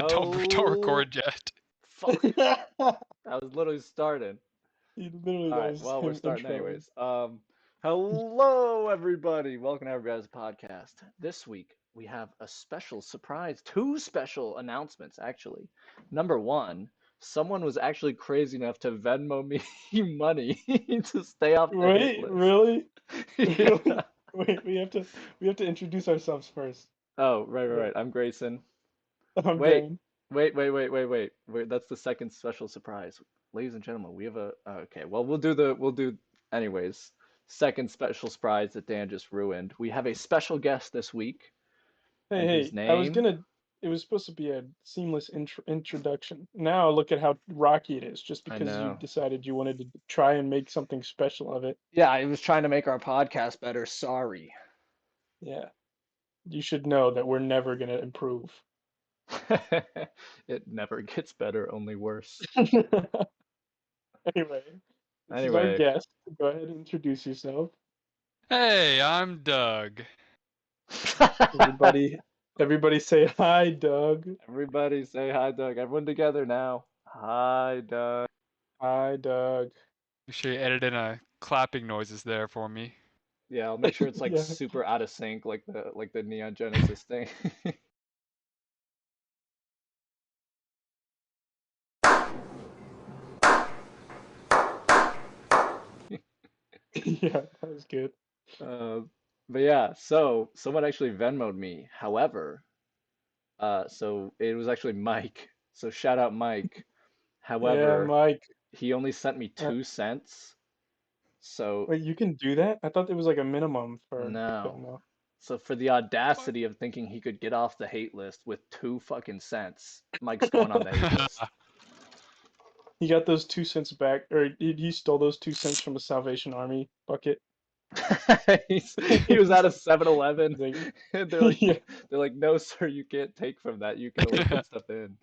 Don't record yet. Fuck. I was literally starting. Literally, All that right, was well, him we're starting introing. anyways. Hello everybody. Welcome to everybody's podcast. This week we have a special surprise, two special announcements actually. Number one, someone was actually crazy enough to Venmo me money to stay off the hit Wait, list. really? Yeah. Really? Wait, we have to introduce ourselves first. Oh, right. I'm Grayson. I'm Wait, Darren. wait. That's the second special surprise. Ladies and gentlemen, we have a okay, well we'll do anyways. Second special surprise that Dan just ruined. We have a special guest this week, Hey, and his hey, I was name, gonna. It was supposed to be a seamless introduction. Now look at how rocky it is, just I because you know. decided you wanted to try and make something special of it. Yeah, I was trying to make our podcast better. Sorry. Yeah, you should know that we're never gonna improve. It never gets better, only worse. Anyway, this is our Anyway, guest. Go ahead and introduce yourself. Hey, I'm Doug. Everybody say hi, Doug. everybody say hi, Doug. Everyone together now. Hi, Doug. Hi, Doug. Make sure you edit in clapping noises there for me. Yeah, I'll make sure it's like Yeah. super out of sync, like the Neon Genesis thing. Yeah, that was good. Uh, but yeah, so someone actually Venmoed me. However, so it was actually Mike. So shout out Mike. Yeah, However, Mike. he only sent me Uh, 2 cents. So Wait, you can do that? I thought there was like a minimum for no. Venmo. So for the audacity of thinking he could get off the hate list with 2 fucking cents, Mike's going on the hate list. He got those 2 cents back, or he stole those 2 cents from a Salvation Army bucket. He was at a 7-Eleven, He's like, and yeah, they're like, no, sir, you can't take from that. You can only put stuff in.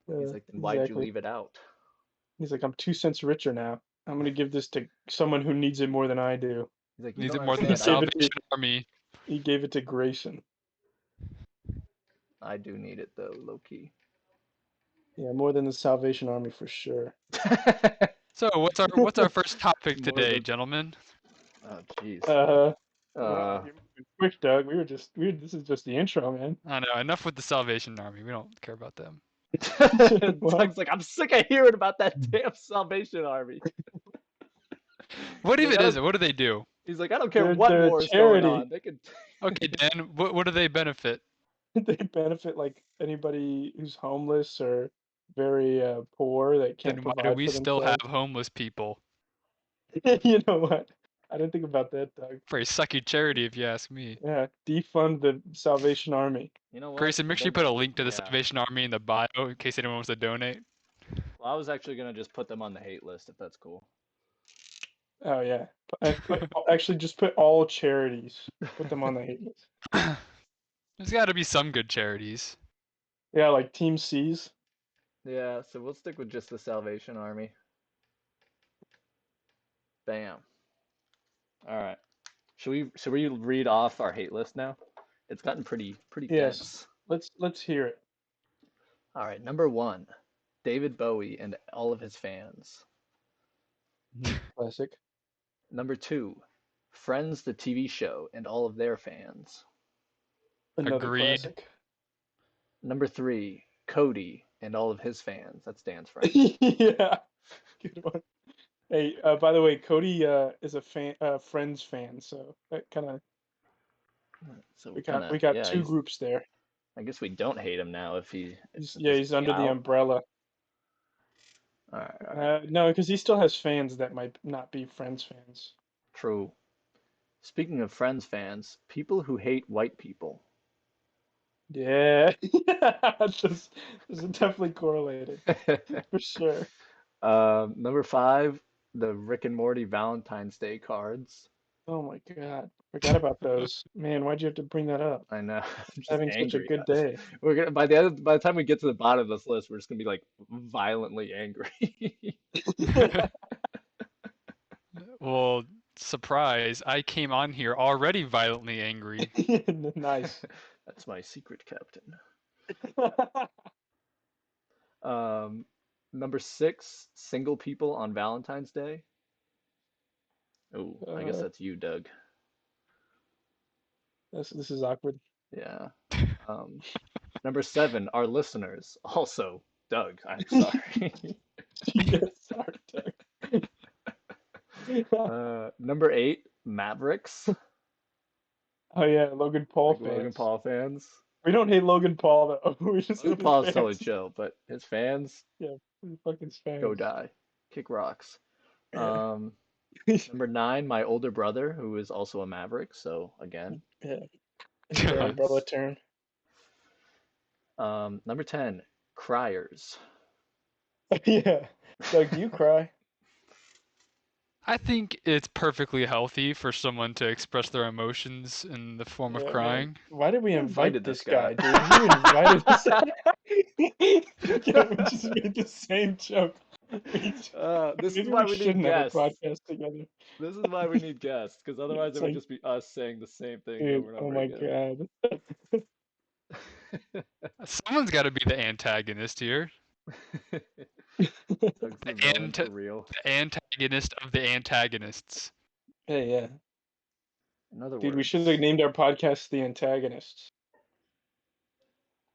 He's like, then why'd you exactly. leave it out? He's like, I'm 2 cents richer now. I'm gonna give this to someone who needs it more than I do. He's like, you Needs don't it more than the understand. Salvation Army. He gave it to Grayson. I do need it though, low key. Yeah, more than the Salvation Army for sure. So what's our first topic More today, than- gentlemen? Oh, jeez. Wow, Uh, you're moving quick, Doug. This is just the intro, man. I know, enough with the Salvation Army. We don't care about them. Well, Doug's like, I'm sick of hearing about that damn Salvation Army. What He's even like, is it? What do they do? He's like, I don't care they're what a war is going charity. on. They can. Okay, Dan, what do they benefit? They benefit like anybody who's homeless or very poor that can't Then why do provide we for still have themselves. homeless people? You know what? I didn't think about that, Doug. Very sucky charity, if you ask me. Yeah, defund the Salvation Army. You know what? Grayson, make sure you Then- put a link to the yeah. Salvation Army in the bio in case anyone wants to donate. Well, I was actually gonna just put them on the hate list if that's cool. Oh yeah, actually just put all charities. Put them on the hate list. There's got to be some good charities. Yeah, like Team C's. Yeah, so we'll stick with just the Salvation Army. Bam. All right. Should we read off our hate list now? It's gotten pretty Yes. dense. Let's hear it. All right, number 1, David Bowie and all of his fans. Classic. Number 2, Friends the TV show and all of their fans. Another Agreed. classic. Number 3, Cody and all of his fans. That's Dan's friend. Yeah, good one. Hey, by the way, Cody is a Friends fan, so that kind of So we got yeah, two groups there. I guess we don't hate him now if He's under the umbrella. All right. No, because he still has fans that might not be Friends fans. True. Speaking of Friends fans, people who hate white people. Yeah, this is definitely correlated for sure. Number 5, the Rick and Morty Valentine's Day cards. Oh my God, forgot about those. Man, why'd you have to bring that up? I know. I'm just Having such a angry, good guys. day. We're gonna by the time we get to the bottom of this list, we're just gonna be like violently angry. Well, surprise, I came on here already violently angry. Nice. That's my secret, Captain. Number 6, single people on Valentine's Day. Oh, I guess that's you, Doug. This is awkward. Yeah. Um, Number 7, our listeners. Also, Doug, I'm sorry. Yes, sorry, Doug. Number 8, Mavericks. Oh yeah, Logan Paul Like Logan fans. Paul fans. We don't hate Logan Paul though. We just Logan hate his Paul is totally fans. chill, but his fans, Yeah, fucking go fans. die. Kick rocks. Yeah. Number 9, my older brother, who is also a Maverick. So again, Yeah. It's their umbrella nice. term. Number 10, criers. Yeah. Doug, do you cry? I think it's perfectly healthy for someone to express their emotions in the form of Yeah, man. crying. Why did we Who invite invited this this guy? guy, dude? Who invited this guy? Yeah, we just made the same joke. This is Maybe why we we need shouldn't have a guests. podcast together. This is why we need guests, because otherwise It's it would like, just be us saying the same things dude, over and oh over my again. God. Someone's got to be the antagonist here. Doug's the The, villain ant- for real. the antagonist of the antagonists. Hey, yeah. In other Dude, we words, should have named our podcast The Antagonists.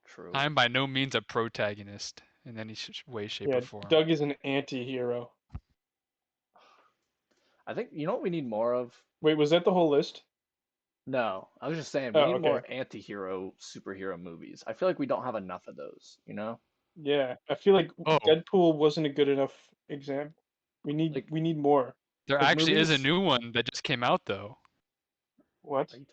true. I'm by no means a protagonist in any way, shape, Yeah, or form. Doug is an anti-hero. I think you know what we need more of? Wait, was that the whole list? No, I was just saying we Oh, need more okay. anti-hero superhero movies. I feel like we don't have enough of those, you know? Yeah, I feel like Oh, Deadpool wasn't a good enough example. Like We need more. there Like actually is a movies. new one that just came out though. What? are you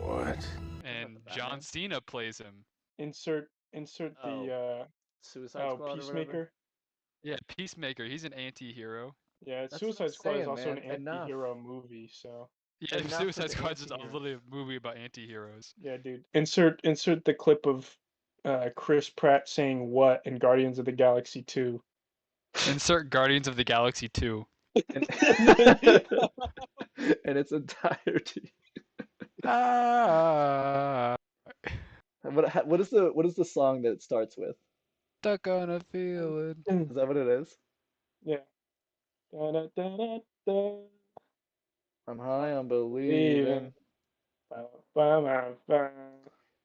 What? And the John Batman? Cena plays him. Insert Oh, the Suicide Squad or whatever? Peacemaker. Yeah, Peacemaker. He's an anti-hero. Yeah, That's what I'm Suicide Squad is saying, also an man. Enough. anti-hero movie, so Yeah, Enough Suicide with the Squad's just anti-heroes. literally a movie about anti-heroes. yeah, dude. Insert the clip of Chris Pratt saying what in Guardians of the Galaxy 2. Insert Guardians of the Galaxy 2. In, in its entirety. Ah, What is the song that it starts with? stuck on a feeling. Is that what it is? Yeah. Da-da-da-da-da. I'm high on Leaving. believing Ba-ba-ba-ba.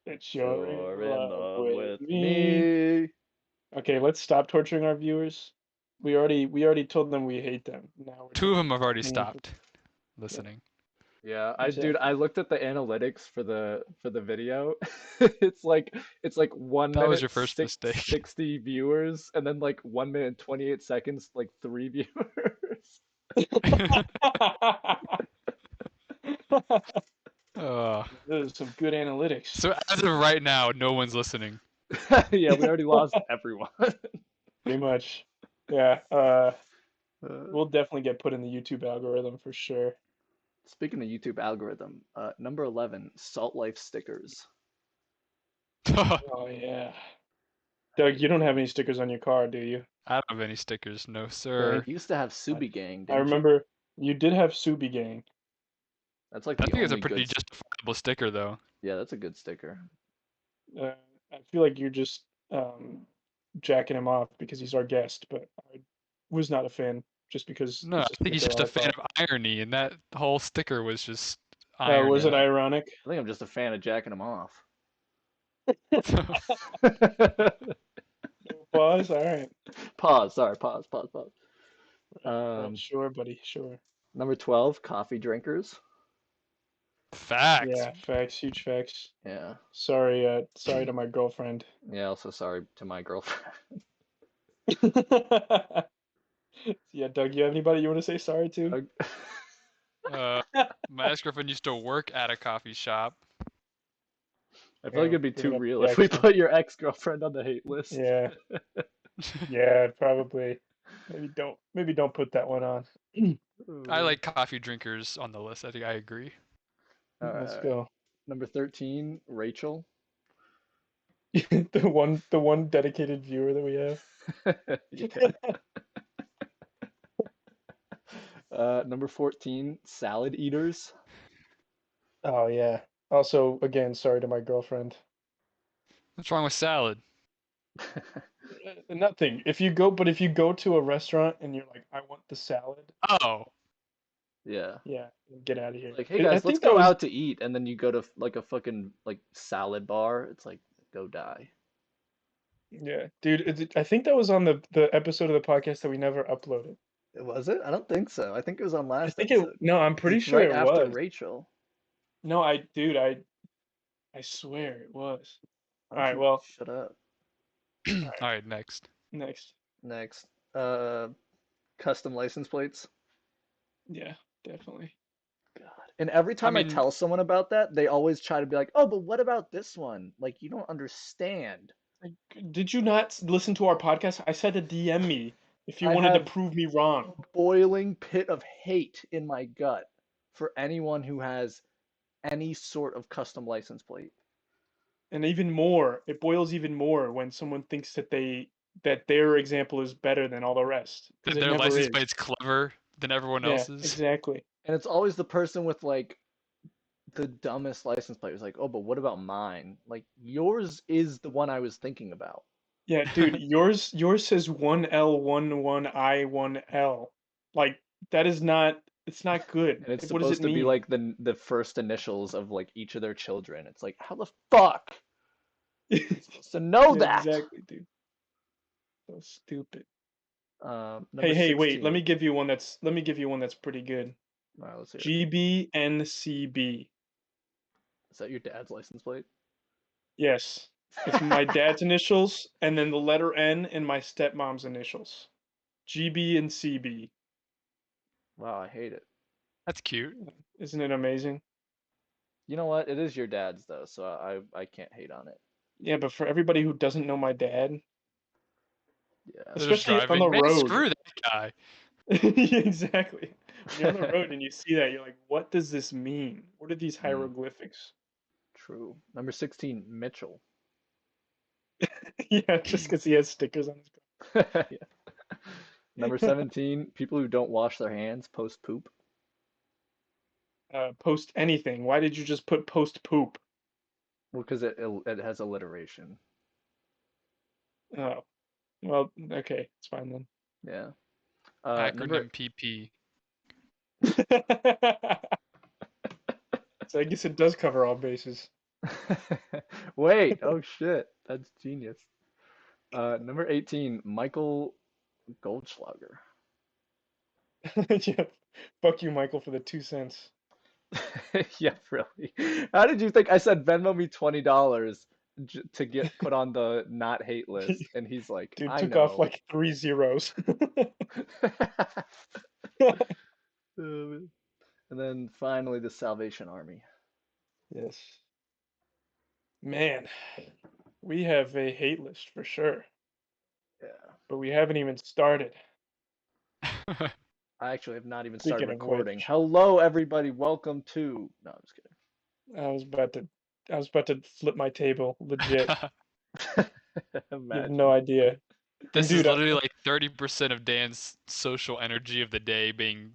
That you're you're in in love love with with me. me. Okay, let's stop torturing our viewers. We already told them we hate them. Now we're Two of just them have already mean to stopped listening. Yeah, dude, exactly. I looked at the analytics for the video. It's like one That was minute your first mistake. 60 viewers, and then like 1 minute and 28 seconds, like 3 viewers. uh, Those are some good analytics. so as of right now, no one's listening. Yeah, we already lost everyone. Pretty much. Yeah. Uh, We'll definitely get put in the YouTube algorithm for sure. Speaking of YouTube algorithm, number 11, Salt Life stickers. I Oh yeah. Doug, you don't have any stickers on your car, do you? don't have any stickers, no Okay. sir. You used to have I, Subi Gang, I didn't you? remember you did have Subi Gang. That's like I the think it's a only pretty good. justifiable sticker though. Yeah, that's a good sticker. I feel like you're just jacking him off because he's our guest, but I was not a fan just because No, I it's a think he's sticker just a I fan bought. of irony, and that whole sticker was just Was it irony. ironic? I think I'm just a fan of jacking them off. Pause. All right. Pause. Sorry. Pause. Pause. Pause. Right, sure, buddy. Sure. Number 12, coffee drinkers. Facts. Yeah. Facts. Huge facts. Yeah. Sorry. Sorry to my girlfriend. Yeah. Also, sorry to my girlfriend. Yeah, Doug. You have anybody you want to say sorry to? My ex-girlfriend used to work at a coffee shop. I feel like it'd be Bring too up real the if we accent. put your ex-girlfriend on the hate list. Yeah. Yeah. Probably. Maybe don't put that one on. I like coffee drinkers on the list. I think I agree. Let's Alright. go. Number 13, Rachel. The one dedicated viewer that we have. Yeah. Number 14, salad eaters. Oh yeah. Also, again, sorry to my girlfriend. What's wrong with salad? Nothing. If you go to a restaurant and you're like, I want the salad, Oh, Yeah. yeah, get out of here. Like, hey I guys, let's think that go was out to eat, and then you go to like a fucking like salad bar. It's like, go die. yeah, dude. I think that was on the episode of the podcast that we never uploaded. Was it? I don't think so. I think it was on I last think it. episode. No, I'm 'Cause pretty it's sure right it after was. Rachel. No, dude, I swear it was. Why All don't right, you well, shut up? all all right, right, next. next. Next, custom license plates. Yeah, definitely. God. And every I time I mean, tell someone about that, they always try to be like, "Oh, but what about this one?" Like, you don't understand. Like, did you not listen to our podcast? I said to DM me if you I wanted to have prove me wrong. a boiling pit of hate in my gut for anyone who has any sort of custom license plate. And even more, it boils even more when someone thinks that their example is better than all the rest, because that it their never license is. plate's clever than everyone Yeah, else's. exactly. And it's always the person with like the dumbest license plate. It's like, "Oh, but what about mine?" Like, yours is the one I was thinking about. Yeah, dude, yours says 1L11I1L. Like that is not it's not good. And it's What does it supposed to be mean? like the first initials of like each of their children. It's like, how the fuck are you supposed to know Yeah, that? exactly, dude. So stupid. Number Hey, wait, 16. let me give you one that's pretty good. All right, let's hear it. GBNCB. Is that your dad's license plate? Yes. It's my dad's initials and then the letter N and my stepmom's initials. GB and CB. Wow, I hate it. That's cute. Isn't it amazing? You know what? It is your dad's though, so I can't hate on it. Yeah, but for everybody who doesn't know my dad, Yeah. They're just especially on the driving. Man, road. screw that guy. Exactly. When you're on the road and you see that, you're like, what does this mean? What are these Mm, hieroglyphics? true. Number 16, Mitchell. Yeah, just because he has stickers on his Yeah. Number car. 17, people who don't wash their hands post poop. Post anything. Why did you just put post poop? Well, because it has alliteration. Oh, well, okay, it's fine then. Yeah. Number Acronym PP. So I guess it does cover all bases. Wait, oh shit, that's genius. Number 18, Michael Goldschlager. Yeah. Fuck you, Michael, for the 2 cents. Yeah, really. How did you think I said Venmo me $20 to get put on the not hate list? And he's like, Dude I took off know. like 3 zeros. And then finally, the Salvation Army. Yes. Man, we have a hate list for sure, Yeah. but we haven't even started. I actually have not even started Speaking of recording. which, Hello, everybody. Welcome to. No, I'm just I was about to I was about to flip my table, legit. kidding. You have no Imagine. idea. And This is dude, literally like 30% of Dan's social energy of the day being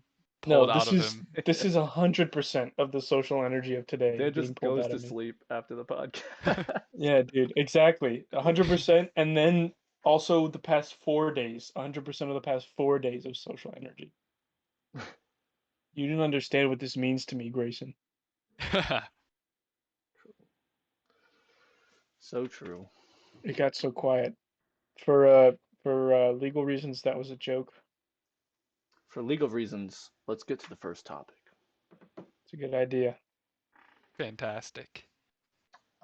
no, pulled out of him. this is 100% of the social energy of today Dan being just pulled goes out to of me. sleep after the podcast. Yeah, dude, exactly. 100%. And then also the past 4 days, 100% of the past 4 days of social energy. You didn't understand what this means to me, Grayson. So true. It got so quiet. For legal reasons, that was a joke. For legal reasons, let's get to the first topic. It's a good idea. Fantastic.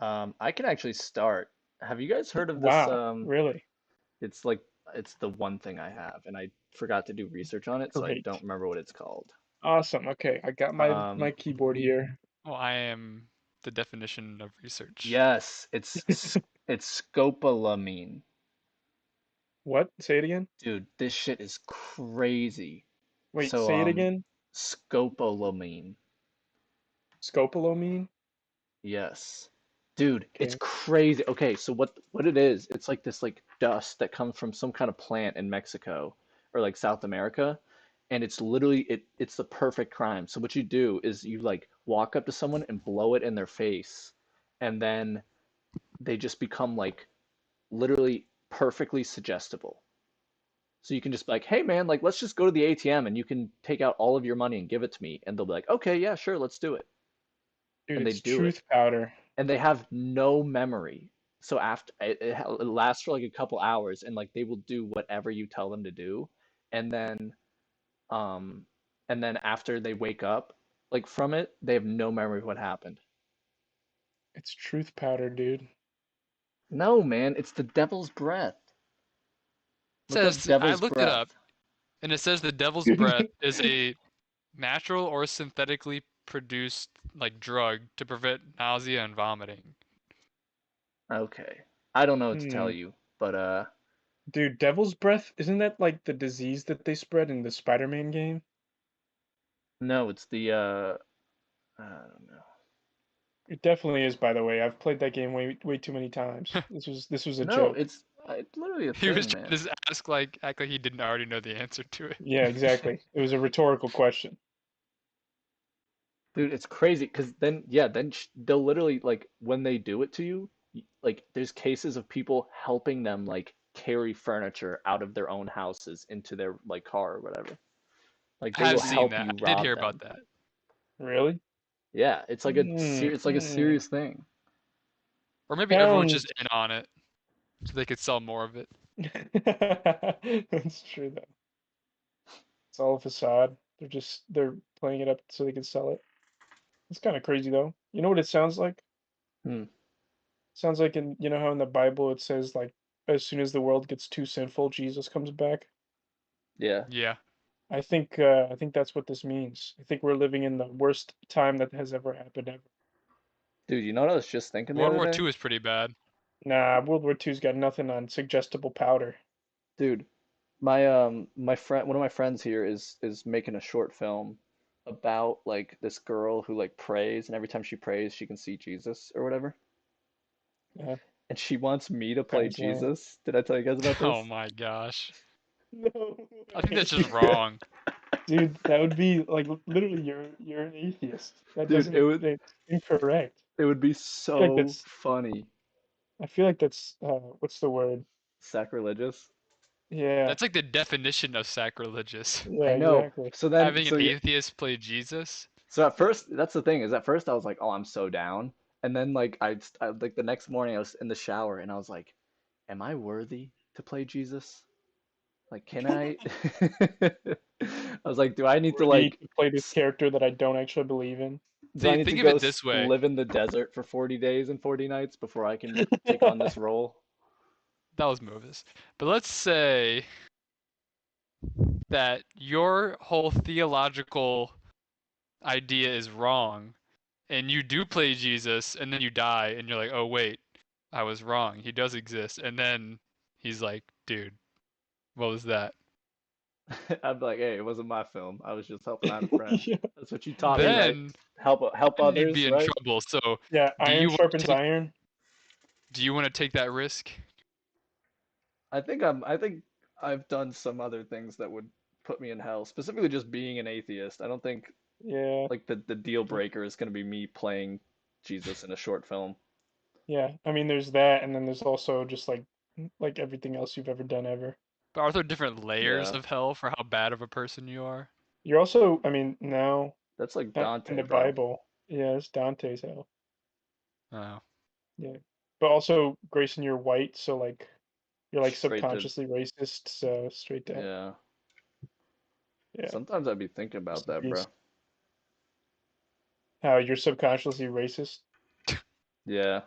I can actually start. Have you guys heard of this? Wow, really? It's like it's the one thing I have, and I forgot to do research on it, so I don't Great. remember what it's called. Awesome. Okay, I got my Um, keyboard here. Well, I am the definition of research. yes, it's scopolamine. What? Say it again? Dude, this shit is crazy. Wait, So, say it again? scopolamine. Scopolamine? Yes. Dude, it's Okay. crazy. Okay, so what it is, it's like this like dust that comes from some kind of plant in Mexico or like South America, and it's literally it's the perfect crime. So what you do is you like walk up to someone and blow it in their face, and then they just become like literally perfectly suggestible. So you can just be like, hey man, like let's just go to the ATM and you can take out all of your money and give it to me. And they'll be like, okay, yeah, sure, let's do it. Dude, And they it's do it. truth powder. And they have no memory. So after it lasts for like a couple hours and like they will do whatever you tell them to do. And then um and then after they wake up like from it, they have no memory of what happened. It's truth powder, dude. No, man, it's the devil's breath. It Look up says I devil's looked it breath. up, and it says the devil's breath is a natural or synthetically produced like drug to prevent nausea and vomiting. Okay. I don't know what to tell Hmm. you, but Dude, devil's breath, isn't that like the disease that they spread in the Spider-Man game? no, it's the I don't know. It definitely is, by the way. I've played that game way too many times. This was a No, joke. it's literally a He was thing, trying man. to act like he didn't already know the answer to it. Yeah, exactly. It was a rhetorical question. Dude, it's crazy because then yeah, then they'll literally like when they do it to you, like there's cases of people helping them like carry furniture out of their own houses into their like car or whatever. Like I they will have seen help that. you I did hear rob about them. that. Really? Yeah, Hmm. it's like a serious thing. Or maybe everyone's Sounds. just in on it so they could sell more of it. That's true though. It's all a facade. They're playing it up so they can sell it. It's kind of crazy though. You know what it sounds like? Hmm. Sounds like how in the Bible it says like as soon as the world gets too sinful, Jesus comes back. Yeah. Yeah. I think that's what this means. I think we're living in the worst time that has ever happened ever. Dude, you know what I was just thinking the World other War day? II is pretty bad. Nah, World War II's got nothing on suggestible powder. Dude, my friend one of my friends here is making a short film about like this girl who like prays and every time she prays she can see Jesus or whatever. Yeah, And she wants me to play sounds Jesus. Did I tell you guys about Oh this? my gosh. no I think that's way. just wrong. Dude, that would be like literally you're an atheist. That Dude, doesn't it's incorrect. it would be I feel like so that's funny. I feel like that's what's the word? Sacrilegious. Yeah. That's like the definition of sacrilegious. I Yeah, know. exactly. So then Having an atheist play Jesus. so at first that's the thing is at first I was like, "Oh, I'm so down." And then like I like the next morning I was in the shower and I was like, "Am I worthy to play Jesus? Like, can I?" I was like, "Do I need to Worthy like to play this character that I don't actually believe in. do I See, need to think of go it this way. live in the desert for 40 days and 40 nights before I can take on this role?" That was Movis. But let's say that your whole theological idea is wrong, and you do play Jesus, and then you die, and you're like, oh, wait, I was wrong. He does exist. And then he's like, dude, what was that? I'd be like, "Hey, it wasn't my film. I was just helping out a friend." Yeah. That's what you taught me, Dude, right? Then, Help then you'd others, be in right? trouble. So, yeah, do iron you want to sharpens take iron. do you want to take that risk? I think I've done some other things that would put me in hell, specifically just being an atheist. I don't think Yeah. like the deal breaker is going to be me playing Jesus in a short film. Yeah. I mean there's that and then there's also just like everything else you've ever done ever. But are there different layers Yeah, of hell for how bad of a person you are? You're also, I mean, now that's like that in Dante, the bro. Bible, yeah, it's Dante's hell. Oh. Yeah. But also, Grayson, you're white, so like you're like Straight to subconsciously racist, so straight to hell. yeah. Yeah. Sometimes I'd be thinking about Rest in that, bro. peace. How you're subconsciously racist? Yeah.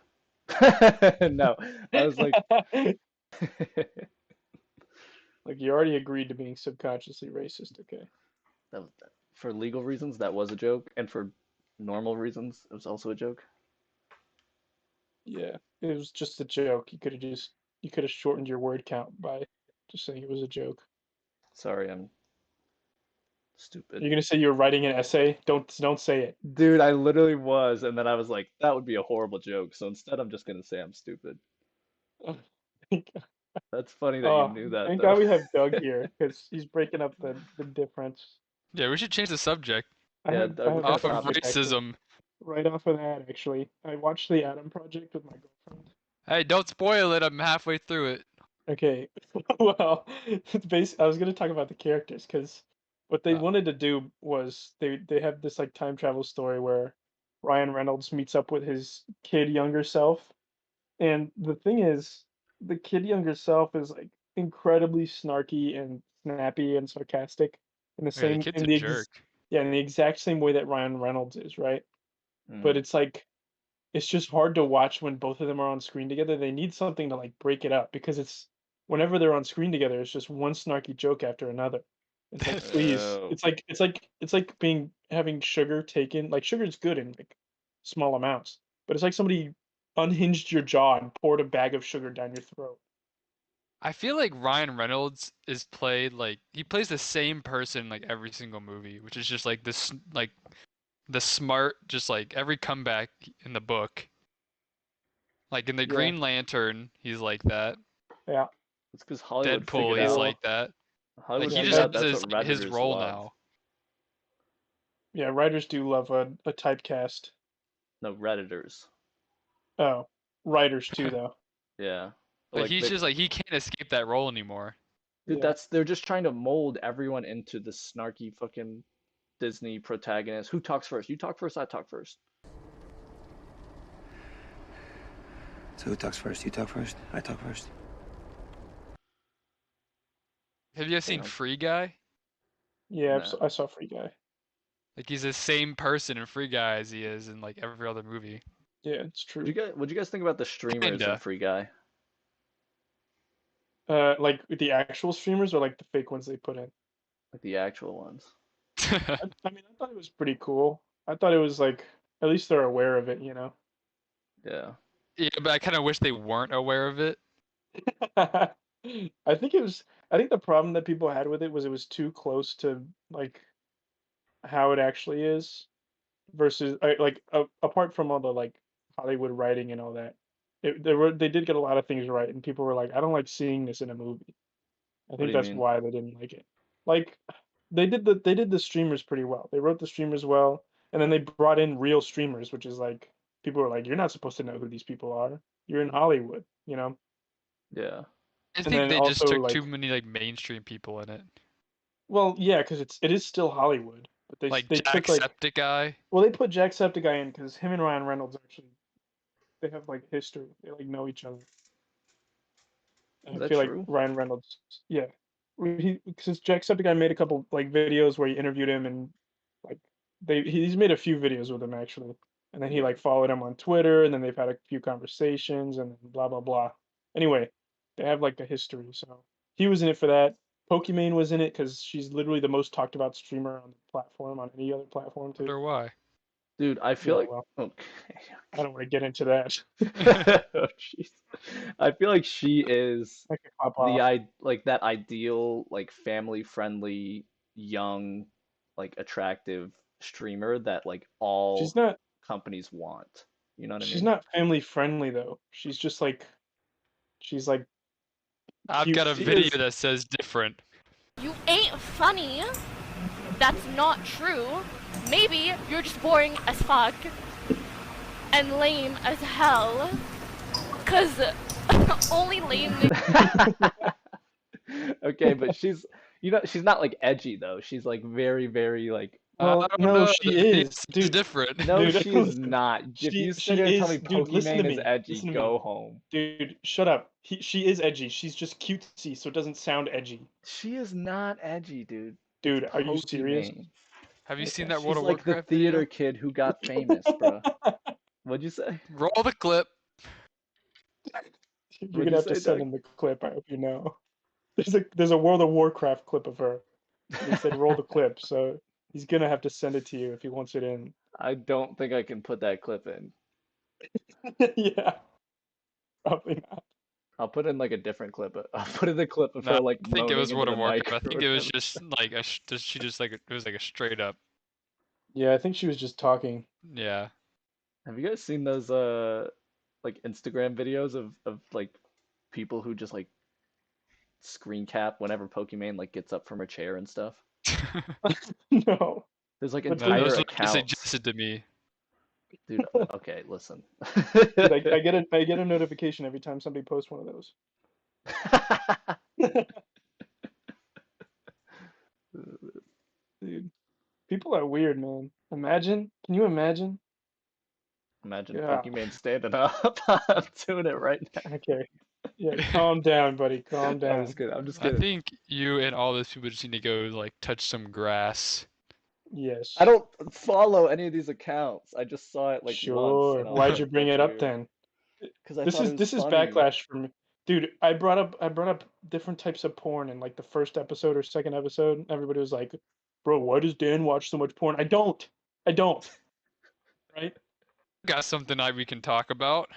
No, I was like, Like you already agreed to being subconsciously racist, okay? that was, for legal reasons, that was a joke, and for normal reasons, it was also a joke. Yeah. It was just a joke. You could have shortened your word count by just saying it was a joke. Sorry, I'm stupid. You're gonna say you're writing an essay? Don't say it. Dude, I literally was, and then I was like, that would be a horrible joke. So instead, I'm just gonna say I'm stupid. That's funny that you Oh, knew that thank though. God we have Doug here because he's breaking up the difference. Yeah, we should change the subject Yeah, I we're have a gonna off of topic. subject actually. racism right off of that, actually, I watched the Atom Project with my girlfriend. Hey, don't spoil it. I'm halfway through it. Okay, well, I was gonna talk about the characters because what they wanted to do was they have this like time travel story where Ryan Reynolds meets up with his kid younger self, and the thing is, the kid younger self is like incredibly snarky and snappy and sarcastic in the Yeah, the same kid's in a the jerk. yeah, in the exact same way that Ryan Reynolds is, right? But Mm. it's like it's just hard to watch when both of them are on screen together. They need something to like break it up because it's whenever they're on screen together, it's just one snarky joke after another. It's like, please, Oh. it's like being having sugar taken. Like sugar's good in like small amounts, but it's like somebody unhinged your jaw and poured a bag of sugar down your throat. I feel like Ryan Reynolds is played like he plays the same person like every single movie, which is just like this like the smart, just like every comeback in the book. Like in the Yeah, Green Lantern, he's like that. yeah, It's because Hollywood Deadpool, figured he's out. like that. Like Hollywood he yeah. just figured out That has that's what his Redditors role love. now. yeah. Writers do love a typecast. No, Redditors. Oh, writers too, though. Yeah. But But like he's just like he can't escape that role anymore. dude, Yeah. they're just trying to mold everyone into the snarky fucking Disney protagonist. Who talks first? You talk first, I talk first. So who talks first? You talk first? I talk first? Have you ever seen Damn. Free Guy? Yeah, Nah. I saw Free Guy. Like he's the same person in Free Guy as he is in like every other movie. Yeah, it's true. What'd you guys think about the streamers in Kinda. Free Guy? Like the actual streamers or like the fake ones they put in? Like the actual ones. I mean, I thought it was pretty cool. I thought it was like at least they're aware of it, you know. Yeah. Yeah, but I kind of wish they weren't aware of it. I think it was. I think the problem that people had with it was too close to like how it actually is versus like apart from all the like Hollywood writing and all that. They did get a lot of things right, and people were like, I don't like seeing this in a movie. I What do think you that's mean? why they didn't like it. Like they did the streamers pretty well. They wrote the streamers well, and then they brought in real streamers, which is like people were like, you're not supposed to know who these people are. You're in Hollywood, you know. Yeah. I And think then they just also took like, too many like mainstream people in it. well, yeah, because it is still Hollywood, but Like they took like, Jacksepticeye. well, they put Jacksepticeye in because him and Ryan Reynolds actually they have like history. They like know each other. And Is I that feel like true? Ryan Reynolds, yeah, he since Jacksepticeye made a couple like videos where he interviewed him and like he's made a few videos with him actually, and then he Yeah. like followed him on Twitter, and then they've had a few conversations, and then blah blah blah. Anyway, they have like a history, so he was in it for that. Pokimane was in it because she's literally the most talked about streamer on the platform, on any other platform too. Wonder why. Dude, I feel Yeah, like well, okay. I don't want to get into that. Oh, jeez. I feel like she is I could pop the off. like that ideal like family friendly young like attractive streamer that like She's all not companies want. You know what I she's mean? not family friendly though. She's just like she's like I've got a She cutesy. video is. that says different. You ain't funny. That's not true. Maybe you're just boring as fuck and lame as hell. Cause only lame Okay, but she's she's not like edgy though. She's like very very like I Well, don't no, know. she The video is, says dude. different. no, Dude, she is listen. not. If you sit She here and tell me is, dude. Listen to Pokimane is me. edgy, Listen to go me, home. dude. Shut up. She is edgy. She's just cutesy, so it doesn't sound edgy. She is not edgy, dude. It's Dude, are you serious? Pokimane. Have you seen Okay. that World She's of like the Warcraft theater video? kid who got famous, bruh. What'd you say? Roll the clip. You're What'd gonna you have to say, send Doug? him the clip. I hope you know. There's a World of Warcraft clip of her. And he said roll the clip, so he's gonna have to send it to you if he wants it in. I don't think I can put that clip in. Yeah, probably not. I'll put in like a different clip. I'll put in the clip of No, her like I think it moaning was into World the of mic Warcraft. I or think it was whatever. just like she just like it was like a straight up. Yeah, I think she was just talking. Yeah. Have you guys seen those like Instagram videos of like people who just like screen cap whenever Pokimane like gets up from her chair and stuff? No, There's like but No, entire those were accounts. suggested to me. Dude, okay, listen. Dude, I get a notification every time somebody posts one of those. Dude, people are weird, man. Can you imagine? Imagine Yeah. Pokimane standing up. I'm doing it right now. Okay. Yeah, calm down, buddy. Calm I'm down. just kidding. I'm just I kidding. think you and all those people just need to go like touch some grass. Yes. I don't follow any of these accounts. I just saw it like once, Sure. and I was Why'd like, you bring "That's it up weird." then? Because I thought it was This is funny. backlash for me. Dude, I brought up different types of porn in like the first episode or second episode. Everybody was like, "Bro, why does Dan watch so much porn?" I don't. Right? Got something we can talk about.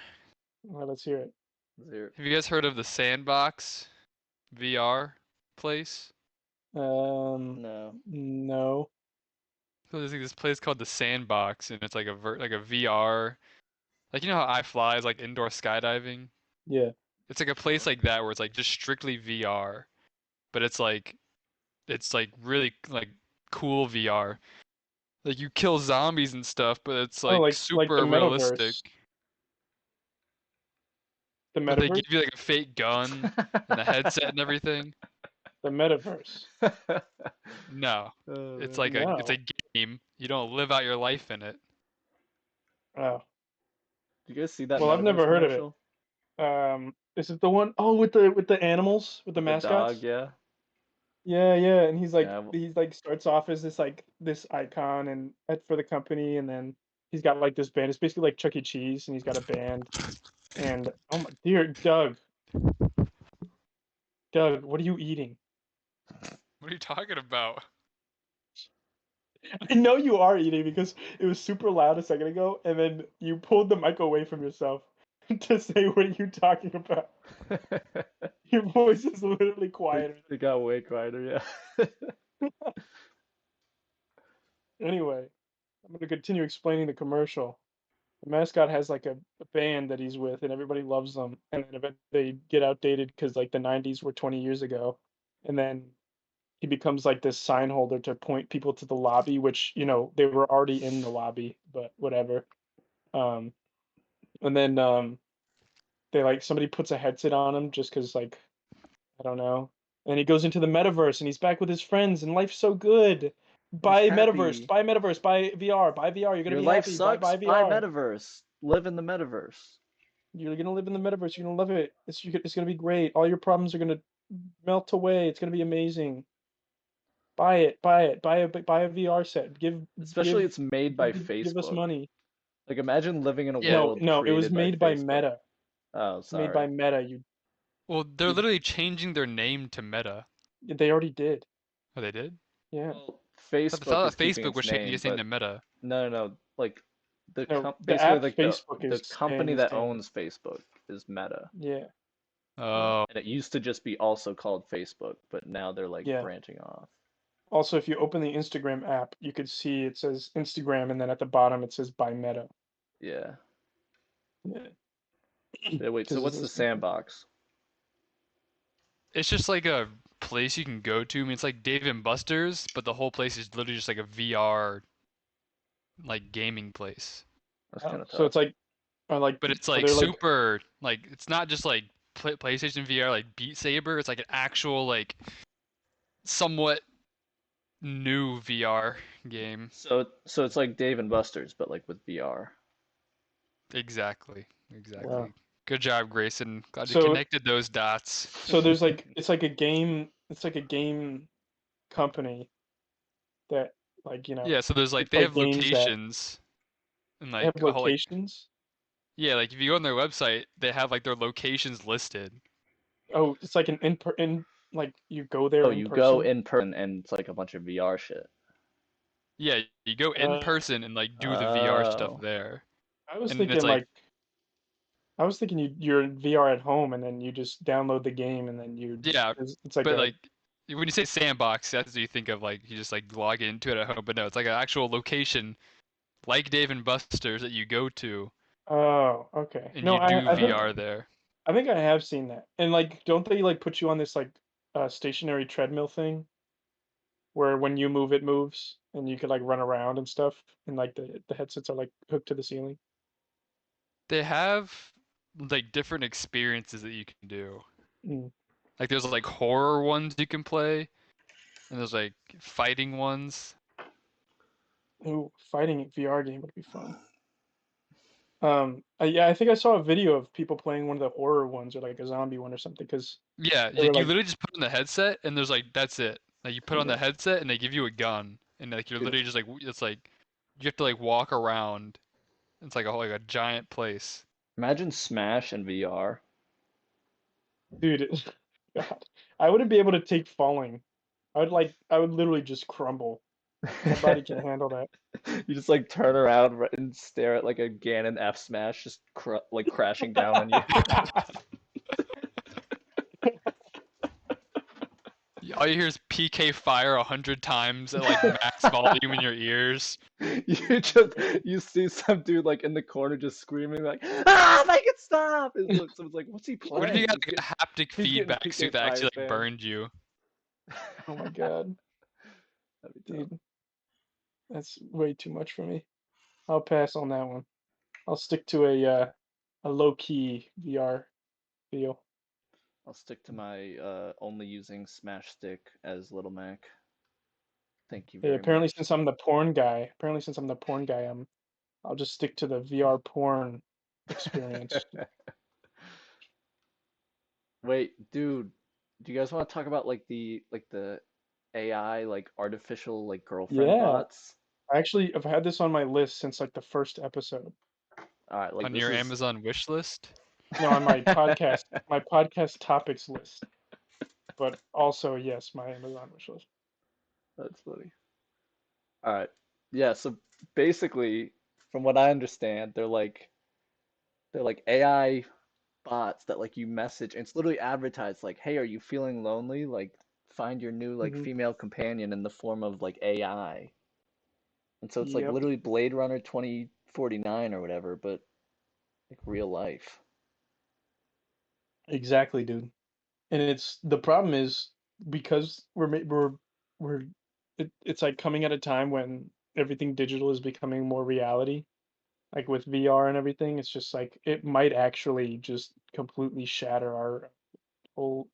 Well, let's hear it. Zero. Have you guys heard of the Sandbox VR place? No. No. So there's like this place called the Sandbox, and it's like like a VR. Like you know how iFly is like indoor skydiving? Yeah. It's like a place like that where it's like just strictly VR, but it's like really like cool VR. Like you kill zombies and stuff, but it's Oh, like like the super realistic. metaverse. The But they metaverse? give you like a fake gun and a headset and everything. The metaverse. No, Oh, it's man. like it's a No. game. You don't live out your life in it. Oh. Do you guys see that Well, I've Metaverse never heard of it. commercial? Is it the one oh with the animals, with the The dog, mascots? yeah. Yeah, yeah, and Yeah. he's like starts off as this icon and for the company, and then he's got like this band. It's basically like Chuck E. Cheese, and he's got a band. And oh my dear Doug, what are you eating? What are you talking about? I know you are eating because it was super loud a second ago, and then you pulled the mic away from yourself to say, "What are you talking about?" Your voice is literally quieter. It got way quieter, yeah. Anyway, I'm gonna continue explaining the commercial. The mascot has like a band that he's with, and everybody loves them. And then eventually they get outdated because like the '90s were 20 years ago, and then he becomes like this sign holder to point people to the lobby, which they were already in the lobby, but whatever. Um, and then they like somebody puts a headset on him just because like I don't know. And he goes into the metaverse and he's back with his friends and life's so good. He's happy. Buy metaverse, buy VR, buy VR. You're gonna Your be life happy. sucks. Buy Buy VR. Metaverse. Live in the Metaverse. You're gonna live in the metaverse. You're gonna love it. It's gonna be great. All your problems are gonna melt away. It's gonna be amazing. Buy it. Buy it. Buy a VR set. Especially it's made by give us Facebook. money. Like imagine living in a Yeah. world No, it was created by made by Facebook. Meta. Oh, It's made by sorry. Meta. Well, they're You- literally changing their name to Meta. They already did. Oh, they did? Yeah. Well, I Facebook thought is keeping Facebook its was changing name, its name but to Meta. no. Like No, the basically app like Facebook the is company is that staying. owns Facebook is Meta. Yeah. Oh, And it used to just be also called Facebook, but now they're like Yeah. branching off. Also, if you open the Instagram app, you could see it says Instagram, and then at the bottom it says by Meta. Yeah. Yeah. Yeah, wait, so 'Cause what's the sandbox? it's just like a place you can go to. I mean, it's like Dave and Buster's, but the whole place is literally just like a VR like gaming place. That's kind of So tough. it's like, But it's are like there super like it's not just like PlayStation VR like Beat Saber. It's like an actual like somewhat new VR game. So it's like Dave and Buster's, but like with VR. Exactly. Wow. Good job, Grayson. Glad you So- connected those dots. So there's like it's like a game company that Yeah, so there's like they they have play games that- locations and they like have a whole, like, locations. yeah, like if you go on their website, they have like their locations listed. Oh, it's like an in like you go there Oh, in you person. go in person and it's like a bunch of VR shit. Yeah, you go in Uh, person and like do the VR stuff Oh. there. I was And thinking it's like- I was thinking you're in VR at home and then you just download the game and then Yeah, it's like but a like when you say sandbox, that's what you think of, like you just like log into it at home. But no, it's like an actual location like Dave and Buster's that you go to oh, okay. and No, you do I think VR there. I think I have seen that. And like don't they like put you on this like stationary treadmill thing where when you move, it moves, and you could like run around and stuff, and like the headsets are like hooked to the ceiling. They have like different experiences that you can do. Mm. Like there's like horror ones you can play, and there's like fighting ones. Ooh, fighting VR game would be fun. Yeah, I think I saw a video of people playing one of the horror ones or like a zombie one or something because Yeah, they you were like, literally just put on the headset, and there's like that's it. Like you put on the Yeah. headset, and they give you a gun, and like you're Dude, literally just like it's like you have to like walk around. It's like a giant place. imagine Smash in VR. dude, God, I wouldn't be able to take falling. I would literally just crumble. My body can handle that. You just like turn around and stare at like a Ganon F smash just like crashing down on you. All you hear is PK fire 100 times at like max volume in your ears. You see some dude like in the corner just screaming like, ah, make it stop! And someone's like, what's he playing? What if you got He's like a haptic he's getting feedback PK suit that actually like fire burned you? Oh my God, That'd be tough. dude, that's way too much for me. I'll pass on that one. I'll stick to a low key VR feel. I'll stick to my only using Smash Stick as Little Mac. Thank you Hey, very apparently much. since I'm the porn guy, I'll just stick to the VR porn experience. Wait, dude, do you guys want to talk about like the AI like artificial like girlfriend Yeah, bots? I've had this on my list since like the first episode. All right, like On this your is Amazon wish list? No, on my podcast topics list, but also yes, my Amazon wish list. that's funny. All right. Yeah, so basically from what I understand, they're like AI bots that like you message and it's literally advertised like, "Hey, are you feeling lonely? Like find your new like Hmm. female companion in the form of like AI." And so it's like Yep, literally Blade Runner 2049 or whatever, but like real life. exactly, dude. And the problem is because we're it's like coming at a time when everything digital is becoming more reality, like with VR and everything. It's just like it might actually just completely shatter our whole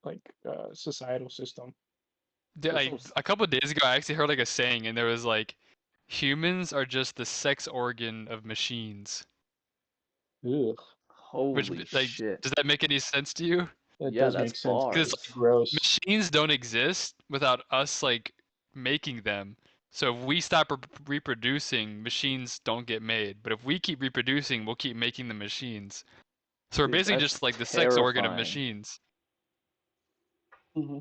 like societal system. That's Like what a couple of days ago, I actually heard like a saying, and there was like, humans are just the sex organ of machines. Ugh, Which holy like, shit. does that make any sense to you? that Yeah, does that's make sense. Because bars. It's gross. machines don't exist without us like making them. So if we stop reproducing, machines don't get made. But if we keep reproducing, we'll keep making the machines. So we're Dude, basically that's just like the sex organ of terrifying. machines. Hmm.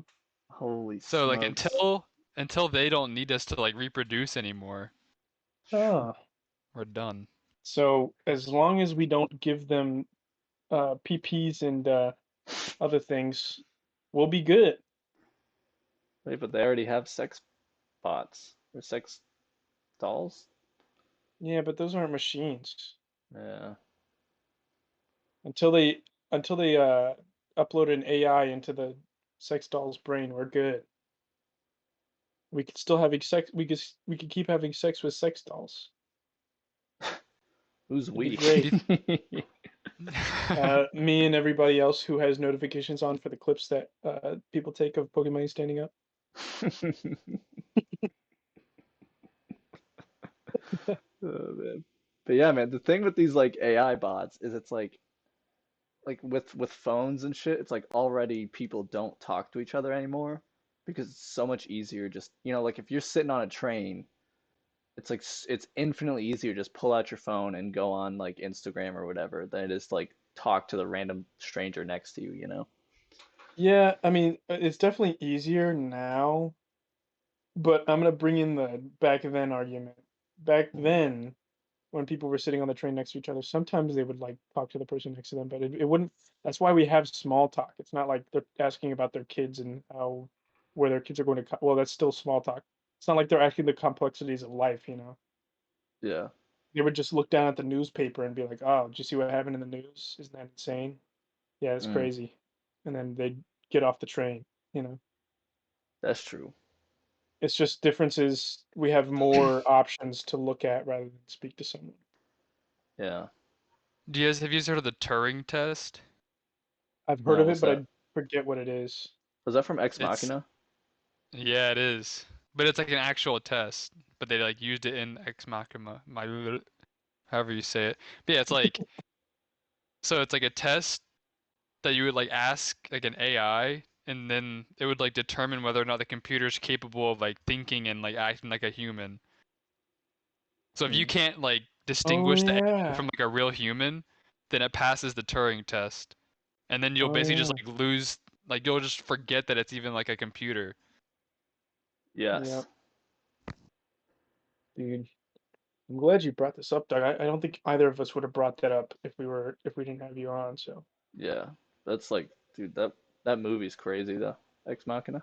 Holy So like smokes. until they don't need us to like reproduce anymore, Ah, we're done. so as long as we don't give them PPs and other things, we'll be good. Wait, but they already have sex bots or sex dolls? Yeah, but those aren't machines. Yeah. Until they until they upload an AI into the sex doll's brain, we're good. We could still having sex. We could keep having sex with sex dolls. Who's It'd be we? great. Do Me and everybody else who has notifications on for the clips that people take of Pokimane standing up. Oh man. But yeah, man, the thing with these like AI bots is it's like with phones and shit, it's like already people don't talk to each other anymore because it's so much easier just, like if you're sitting on a train, it's like it's infinitely easier just pull out your phone and go on like Instagram or whatever than it is to like talk to the random stranger next to you, you know? Yeah, I mean, it's definitely easier now, but I'm gonna bring in the back then argument. Back then, when people were sitting on the train next to each other, sometimes they would like talk to the person next to them, but it wouldn't. That's why we have small talk. It's not like they're asking about their kids and how where their kids are going to. Well, that's still small talk. It's not like they're asking the complexities of life, you know. Yeah. They would just look down at the newspaper and be like, "Oh, did you see what happened in the news? Isn't that insane? Yeah, it's Mm, crazy." And then they'd get off the train, you know. that's true. It's just differences. We have more options to look at rather than speak to someone. Yeah. Have you guys heard of the Turing Test? I've heard No, of what's it, but that? I forget what it is. Was that from Ex It's Machina? Yeah, it is. But it's like an actual test. But they like used it in Ex Machina, however you say it. But yeah, it's like so it's like a test that you would like ask like an AI, and then it would like determine whether or not the computer is capable of like thinking and like acting like a human. So if you Hmm. can't like Oh distinguish the AI yeah. from like a real human, then it passes the Turing test. And then you'll Oh basically just yeah. like lose, like you'll just forget that it's even like a computer. Yeah, Yes. dude. I'm glad you brought this up, Doug. I don't think either of us would have brought that up if we didn't have you on. So Yeah. That's like, dude, that movie's crazy though. Ex Machina.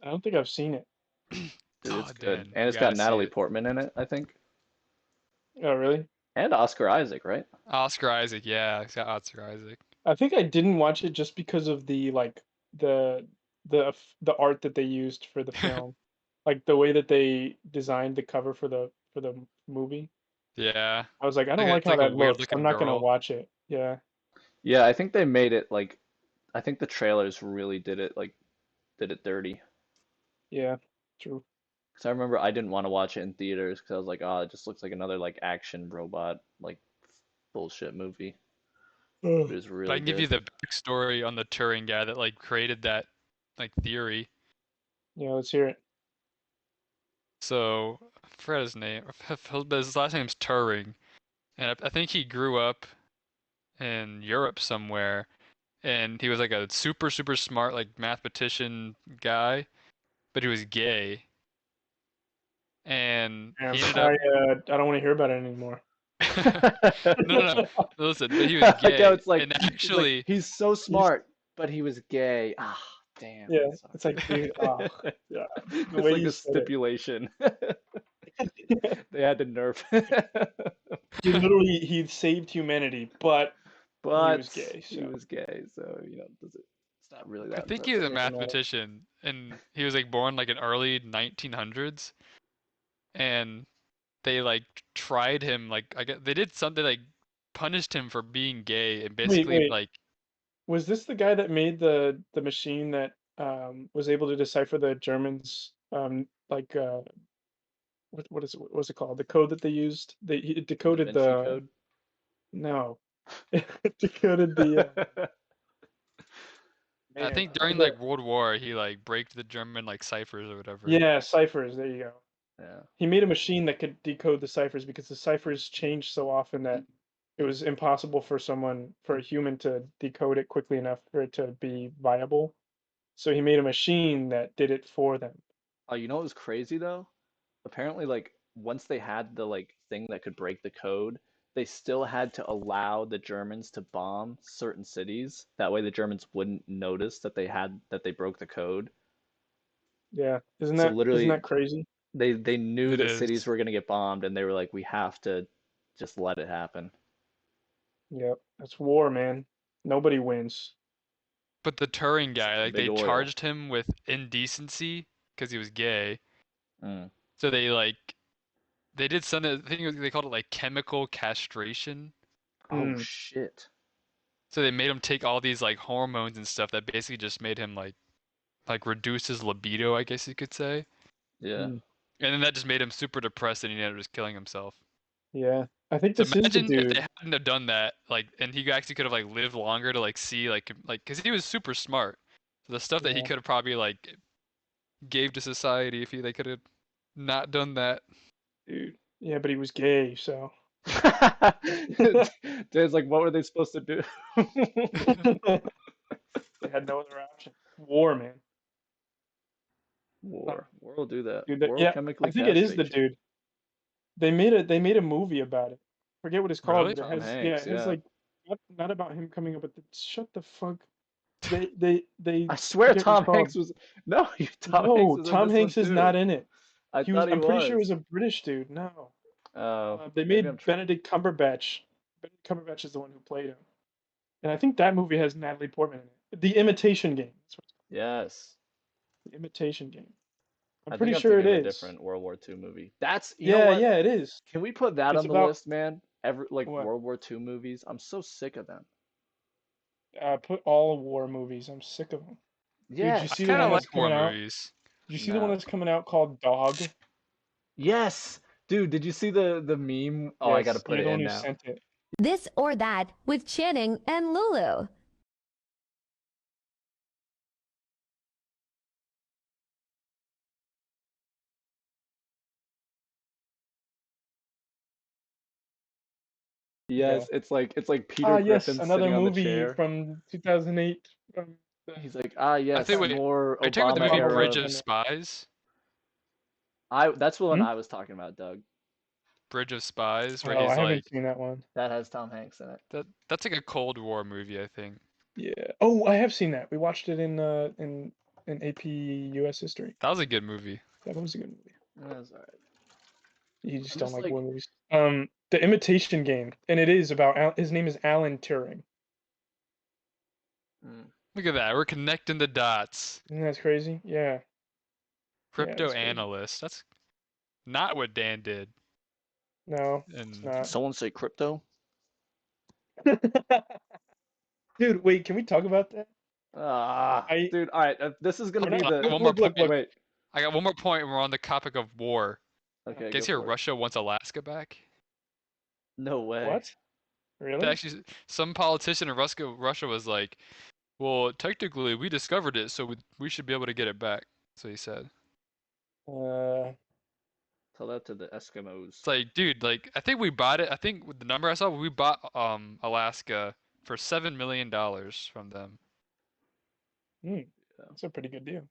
I don't think I've seen it. Dude, Oh, it's good. Dan, And you it's got gotta see Natalie it. Portman in it, I think. Oh really? And Oscar Isaac, right? Oscar Isaac, yeah, it's got Oscar Isaac. I think I didn't watch it just because of the like the the art that they used for the film, like the way that they designed the cover for the movie. Yeah, I was like, I like don't like it's how like a that weird looks. I'm looking not gonna girl. watch it. Yeah, Yeah, I think they made it like I think the trailers really did it dirty. yeah, true. Because I remember I didn't want to watch it in theaters because I was like, oh, it just looks like another like action robot like bullshit movie. But Ugh. it was But I really can give you good. the backstory on the Turing guy that like created that like theory. Yeah, let's hear it. So I forgot his name, but his last name's Turing, and I think he grew up in Europe somewhere, and he was like a super smart like mathematician guy, but he was gay, and he ended up I don't want to hear about it anymore. no. Listen, but he was Like how gay, and it's like actually, he's so He's- smart, but he was gay. Ah, damn, yeah, that it's like, dude, sucks. oh, yeah, the It's way like you a said it. stipulation. They had to nerf. He literally he saved humanity, but he was But gay, he so was gay, so it's not really I that think he was a impressive. doesn't matter. mathematician, and he was like born like in early 1900s, and they like tried him like I guess they did something like punished him for being gay and basically Wait. like Was this the guy that made the machine that was able to decipher the Germans like what is it what was it called? The code that they used? It The Da decoded Vinci the Code. no. It decoded the I man think during the like World War he like break the German like ciphers or whatever. yeah, ciphers, there you go. Yeah. He made a machine that could decode the ciphers because the ciphers changed so often that it was impossible for a human to decode it quickly enough for it to be viable. So he made a machine that did it for them. Oh, you know what was crazy though? Apparently, like once they had the like thing that could break the code, they still had to allow the Germans to bomb certain cities. That way, the Germans wouldn't notice that they broke the code. Yeah, So isn't literally, that crazy? they knew It that cities is. were gonna get bombed, and they were like, we have to just let it happen. Yep, that's war, man. Nobody wins. But the Turing It's guy, like like big they oil. charged him with indecency because he was gay. Mm. So they like they did something. I think they called it like chemical castration. Oh Mm, shit. So they made him take all these like hormones and stuff that basically just made him like reduce his libido, I guess you could say. Yeah. mm, And then that just made him super depressed and he ended up just killing himself. yeah, I think So this is the imagine if they dude. hadn't have done that, like, and he actually could have like lived longer to like see like, because he was super smart. So the stuff that he Yeah, could have probably like gave to society if they could have not done that. dude. Yeah, but he was gay, so. It's like, what were they supposed to do? They had no other option. War, man. Uh, War will do that. dude, War will yeah, I chemically think it is the castrate you. dude. They made a movie about it. Forget what it's called, Really? but it Tom has yeah, Hanks, it has yeah. like not about him coming up with the shut the fuck. They I swear forget what it's Tom Hanks called. was no, Tom Hanks No, was in Tom this one Hanks is not too. in it. I thought he I'm pretty sure it was. was a British dude. No. Oh, They maybe I'm made tr Benedict Cumberbatch. Benedict Cumberbatch is the one who played him. And I think that movie has Natalie Portman in it. The Imitation Game. That's what it's Yes. called. The Imitation Game. I'm I pretty think I'm sure it thinking of a is. different World War II movie. That's you know Yeah, what? yeah, it is. Can we put that It's on the about list, man? Like what? World War II movies. I'm so sick of them. Put all war movies. I'm sick of them. Dude, did you I Yes, see the kind of one like that's yes. war coming out? movies. Did you see the one No. that's coming out called Dog? Yes, dude. Did you see the meme? Oh, I gotta Yes, put you're it the one in who now. sent it. This or That with Channing and Lulu. Yes, Go. it's like Peter Ah, yes, Griffin another sitting on the movie chair. from 2008. He's like, I think. yes, Wait, more are you talking about the Obama movie Obama Bridge era. of and Spies? That's the one hmm? I was talking about, Doug. Bridge of Spies, where Oh, I he's haven't like seen that one. That has Tom Hanks in it. that's like a Cold War movie, I think. Yeah. Oh, I have seen that. We watched it in AP US history. That was a good movie. That was a good movie. That's all right. You just I'm don't just like like, war movies. The Imitation Game, and it is about his name is Alan Turing. mm. Look at that. We're connecting the dots. Isn't that crazy? Yeah. Yeah, Crypto that's crazy. analyst. That's not what Dan did. No, it's And not. Someone say crypto? Dude, wait, can we talk about that? I Dude. All right, this is gonna we're be not, I the. got one more point. look. Wait. I got one more point. And we're on the topic of war. Okay, Guys, go here for it. Russia wants Alaska back. No way. What? Really? Actually, some politician in Russia was like, "Well, technically, we discovered it, so we should be able to get it back." So he said. Uh, Tell that to the Eskimos. It's like, dude, like I think we bought it. I think with the number I saw, we bought Alaska for $7 million from them. that's a pretty good deal.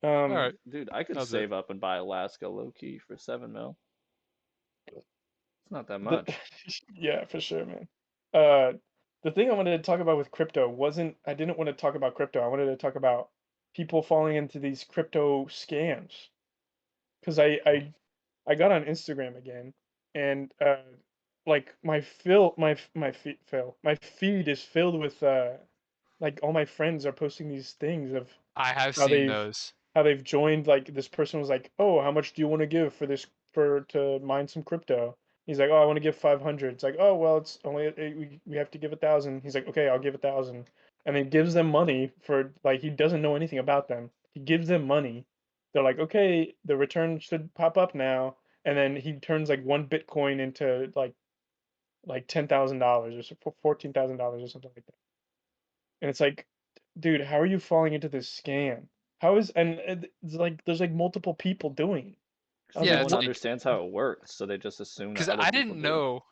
All right, Dude, I could that was it. save up and buy Alaska low key for 7 mil. It's not that The, much. yeah, for sure, man. Uh, the thing I wanted to talk about with crypto wasn't, I didn't want to talk about crypto. I wanted to talk about people falling into these crypto scams. Because I got on Instagram again, and like my feed is filled with like all my friends are posting these things of I have how seen they've those. joined. Like this person was like, oh, how much do you want to give for this to mine some crypto? He's like, oh, I want to give 500. It's like, oh, well, it's only we have to give 1,000. He's like, okay, I'll give 1,000, and then gives them money for like he doesn't know anything about them. He gives them money. They're like, okay, the return should pop up now, and then he turns like one Bitcoin into like $10,000 or $14,000 or something like that. And it's like, dude, how are you falling into this scam? How is and it's like there's like multiple people doing it. I was No Yeah, like, it's one what? like understands how it works, so they just assume that because other I people didn't do. know.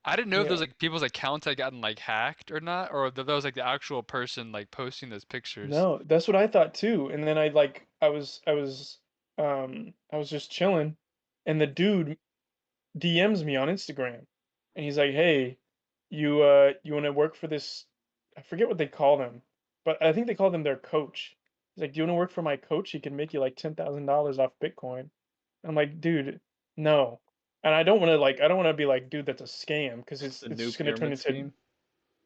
I didn't know if Yeah. those like people's accounts had gotten like hacked or not, or if that was like the actual person like posting those pictures. No, that's what I thought too. And then I was just chilling, and the dude DMs me on Instagram, and he's like, "Hey, you want to work for this? I forget what they call them, but I think they call them their coach." He's like, "Do you want to work for my coach? He can make you like $10,000 off Bitcoin." I'm like, "Dude, no." And I don't want to be like, "Dude, that's a scam," because The it's new just gonna turn pyramid into scheme.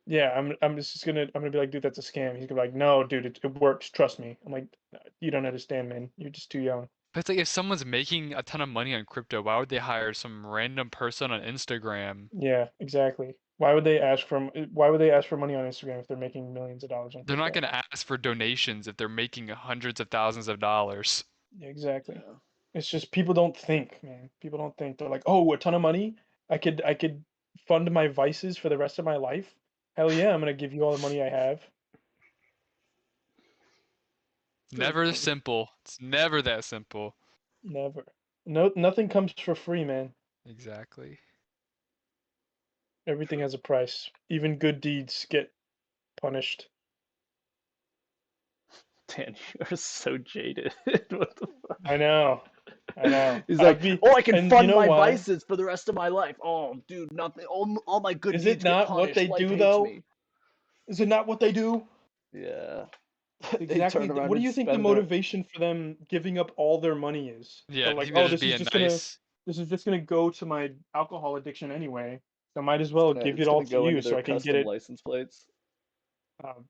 yeah, I'm gonna be like, dude, that's a scam. He's gonna be like, no, dude, it works. Trust me. I'm like, "No, you don't understand, man. You're just too young." But it's like if someone's making a ton of money on crypto, why would they hire some random person on Instagram? Yeah, exactly. Why would they ask for money on Instagram if they're making millions of dollars on They're not crypto? gonna ask for donations if they're making hundreds of thousands of dollars. Yeah, exactly. Yeah. It's just people don't think, man. People don't think. They're like, oh, a ton of money. I could fund my vices for the rest of my life. Hell yeah, I'm gonna give you all the money I have. So Never funny. simple. It's never that simple. Never. No, nothing comes for free, man. Exactly. Everything has a price. Even good deeds get punished. Dan, you are so jaded. What the fuck? I know. I know. He's I'd like, be, oh, I can and you fund know my why? vices for the rest of my life. Oh, dude, nothing. All my good Is it deeds get not what punished. they Life do hates though? me. Is it not what they do? Yeah. They Exactly. turn around What do and you think the spend their. motivation for them giving up all their money is? Yeah, They're I like, think they're oh, just being nice. this is just gonna go to my alcohol addiction anyway. So I might as well give It's it all gonna to go you into so their I can get custom it. license plates. Um,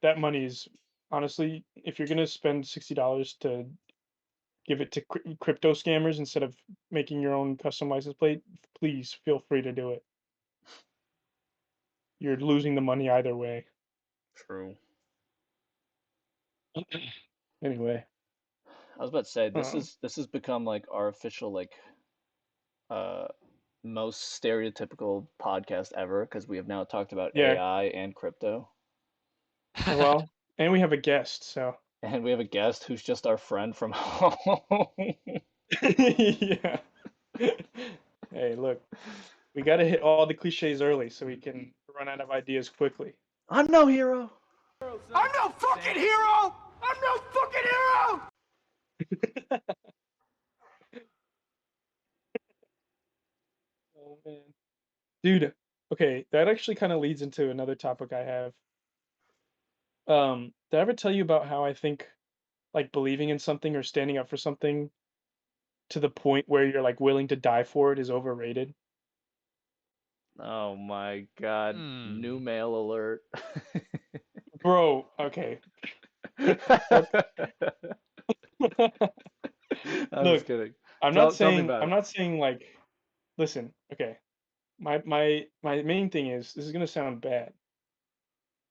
that money is honestly, if you're gonna spend $60 to give it to crypto scammers instead of making your own custom license plate, please feel free to do it. You're losing the money either way. True. Anyway, I was about to say this um, has become like our official like uh most stereotypical podcast ever because we have now talked about yeah. AI and crypto, Well, and we have a guest, so and we have a guest who's just our friend from home. yeah. Hey, look, we got to hit all the cliches early so we can run out of ideas quickly. I'm no hero. I'm no fucking hero! I'm no fucking hero! Oh man. Dude, okay, that actually kind of leads into another topic I have. Did I ever tell you about how I think like believing in something or standing up for something to the point where you're like willing to die for it is overrated? Oh my god, new Hmm. mail alert. Bro, okay. I'm Fuck. just Look, kidding. I'm not Tell me saying about I'm it. not saying like listen, okay. My main thing is this is gonna sound bad.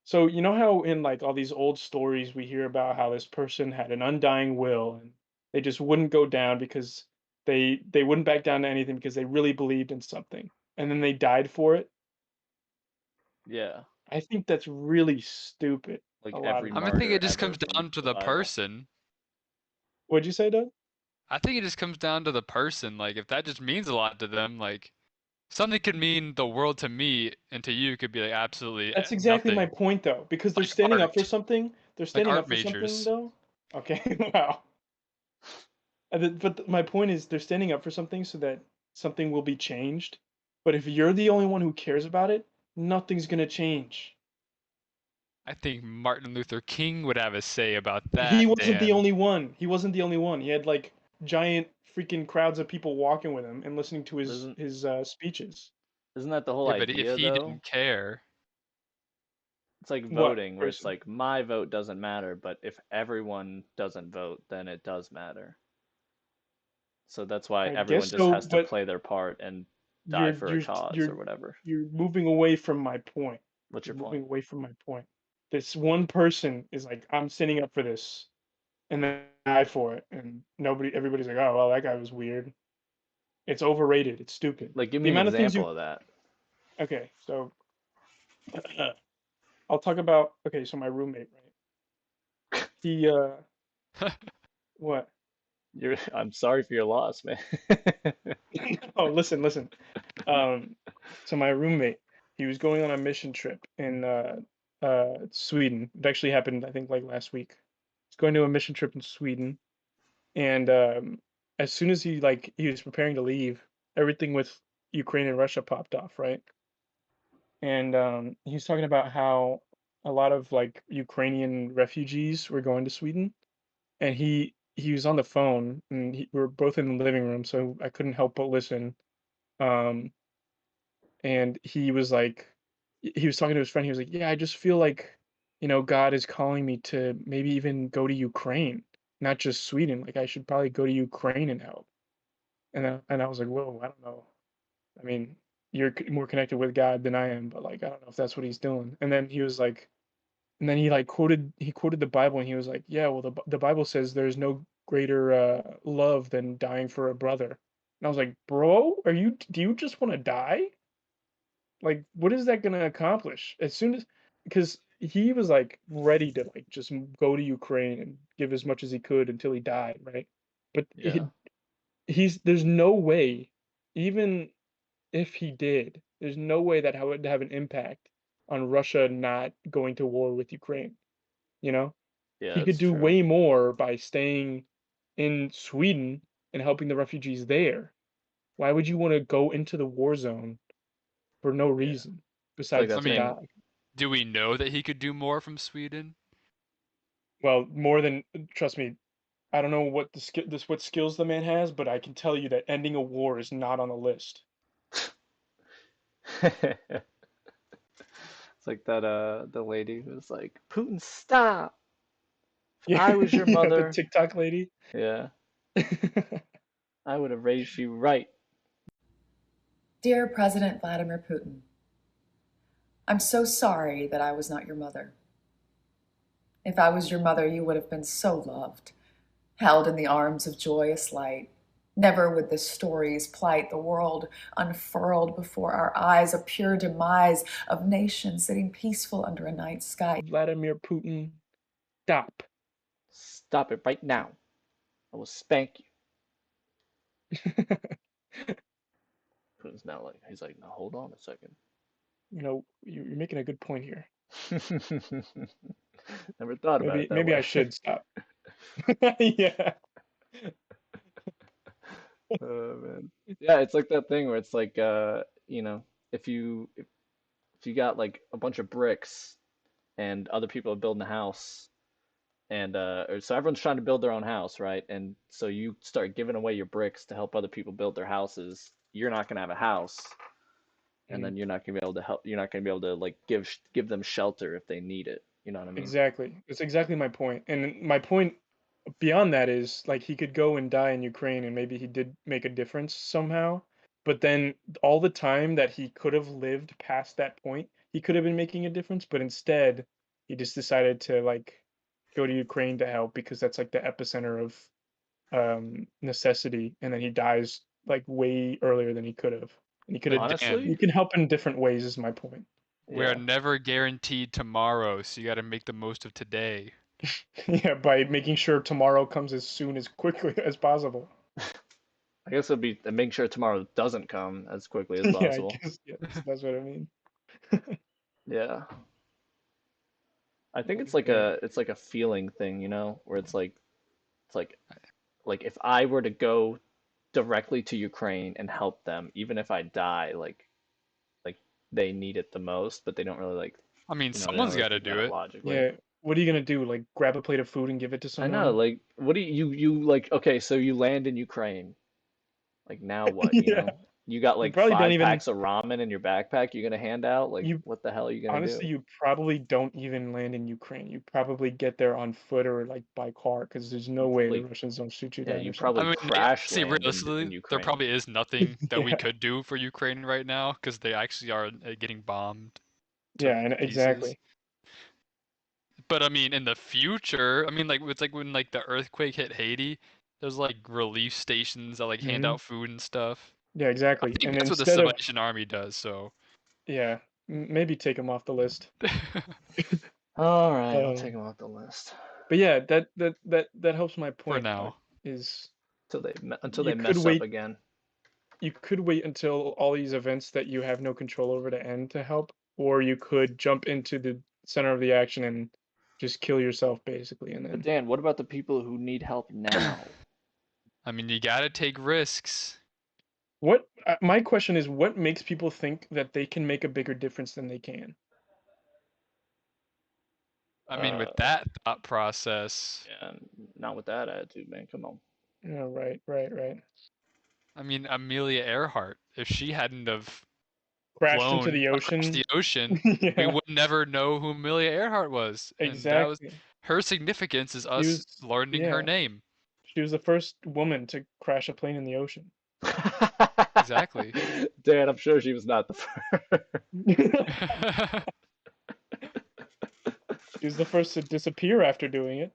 So you know how in like all these old stories we hear about how this person had an undying will and they just wouldn't go down because they wouldn't back down to anything because they really believed in something and then they died for it. Yeah, I think that's really stupid like a lot every of I the mean, I think martyr it time. just ever comes from down to the the Bible. person. What'd you say, Doug? I think it just comes down to the person. Like, if that just means a lot to them, like, something could mean the world to me, and to you could be like absolutely That's exactly my nothing. point though, because they're Like standing up for art, something. They're like standing up art for something majors. though. Okay, wow. But my point is they're standing up for something so that something will be changed. But if you're the only one who cares about it, nothing's gonna change. I think Martin Luther King would have a say about He that, wasn't the Dan. only one. He wasn't the only one. He had like giant freaking crowds of people walking with him and listening to Isn't his speeches. isn't that the whole Yeah, but if idea he though? didn't care, It's like What voting, where it's person? like my vote doesn't matter, but if everyone doesn't vote, then it does matter. So that's why I everyone guess just so, has to but play their part and die you're for a you're cause you're or whatever. you're moving away from my point. What's your You're point? moving away from my point. This one person is like, I'm standing up for this, and then die for it, and everybody's like, oh well, that guy was weird. It's overrated. It's stupid. Like, give The me an amount of things example you. of that. Okay, so I'll talk about. Okay, so my roommate, right? He what? I'm sorry for your loss, man. Oh, listen. Um, so my roommate, he was going on a mission trip in Sweden. It actually happened, I think, like last week. He's going to a mission trip in Sweden, and as soon as he was preparing to leave, everything with Ukraine and Russia popped off, right? And he was talking about how a lot of like Ukrainian refugees were going to Sweden, and he was on the phone, and we were both in the living room, so I couldn't help but listen. Um, and he was like, he was talking to his friend. He was like, "Yeah, I just feel like, God is calling me to maybe even go to Ukraine, not just Sweden. Like I should probably go to Ukraine and help." And I was like, "Whoa, I don't know. I mean, you're more connected with God than I am, but like I don't know if that's what he's doing." And then he was like, and then he quoted the Bible, and he was like, "Yeah, well, the Bible says there's no greater love than dying for a brother." And I was like, "Bro, do you just want to die? Like, what is that gonna accomplish?" As soon as, because he was like ready to like just go to Ukraine and give as much as he could until he died, right? But Yeah, there's no way, even if he did, there's no way that would have an impact on Russia not going to war with Ukraine. You know, yeah, he could that's do true. way more by staying in Sweden and helping the refugees there. Why would you want to go into the war zone for no Yeah, reason it's like besides I that to thing. mean, die? do we know that he could do more from Sweden? Well, more than trust me, I don't know what skills the man has, but I can tell you that ending a war is not on the list. It's like that the lady who's like, Putin, stop. I was your Yeah, mother, the TikTok lady. yeah, I would have raised you right. Dear President Vladimir Putin, I'm so sorry that I was not your mother. If I was your mother, you would have been so loved, held in the arms of joyous light. Never would the stories plight the world unfurled before our eyes, a pure demise of nations sitting peaceful under a night sky. Vladimir Putin, stop. Stop it right now. I will spank you. Putin's now like, he's like, now hold on a second. You know, you're making a good point here. Never thought about it that Maybe way. I should stop. Yeah. Oh man. Yeah, it's like that thing where it's like you know, if you got like a bunch of bricks and other people are building a house and so everyone's trying to build their own house, right? And so you start giving away your bricks to help other people build their houses, you're not gonna have a house, and then you're not gonna be able to help. You're not gonna be able to like give them shelter if they need it. You know what I mean? Exactly. That's exactly my point. And my point beyond that is like he could go and die in Ukraine and maybe he did make a difference somehow. But then all the time that he could have lived past that point, he could have been making a difference, but instead he just decided to like go to Ukraine to help because that's like the epicenter of necessity, and then he dies like way earlier than he could have. And he could have Honestly, you can help in different ways is my point. We yeah. are never guaranteed tomorrow, so you got to make the most of today. Yeah, by making sure tomorrow comes as soon as quickly as possible. I guess it'll be making sure tomorrow doesn't come as quickly as Yeah, I possible. guess that's what I mean. Yeah. I think it's like a feeling thing, you know, where it's like if I were to go directly to Ukraine and help them, even if I die, like they need it the most, but they don't really like, I mean, you know, they don't someone's really got to think about do it it. logically. Yeah, what are you gonna do? Like grab a plate of food and give it to I know, someone? like what do you like, okay, so you land in Ukraine. Like now what, you Yeah, know? You got you like probably don't 5 even. packs of ramen in your backpack you're gonna hand out? Like You what the hell are you gonna honestly, do? you probably don't even land in Ukraine. You probably get there on foot or like by car, because there's no You way the probably Russians don't shoot you Yeah, down you or something. I probably mean, crash see, land in realistically, there Ukraine. probably is nothing that we Yeah, could do for Ukraine right now because they actually are getting bombed to yeah, and pieces. exactly. But I mean, in the future, I mean, like it's like when like the earthquake hit Haiti, there's like relief stations that like hand Hmm. out food and stuff. Yeah, I exactly. think And that's what the instead of, Salvation Army does. So yeah, maybe take them off the list. All right, I'll take Um, them off the list but yeah, that helps my for point. now, Is until you they could mess up wait again. you could wait until all these events that you have no control over to end to help, or you could jump into the center of the action and just kill yourself basically, and But then Dan, what about the people who need help now? I mean, you gotta take risks. what my question is, what makes people think that they can make a bigger difference than they can? I mean, with Uh, that thought process, yeah, not with that attitude, man. Come on. Yeah, right. I mean, Amelia Earhart, if she hadn't have Crashed into flown the across ocean. the ocean, we Yeah, would never know who Amelia Earhart was, and that was exactly. her significance is She us was, learning her yeah, name. she was the first woman to crash a plane in the ocean. Exactly. Dan, I'm sure she was not the first. She was the first to disappear after doing it.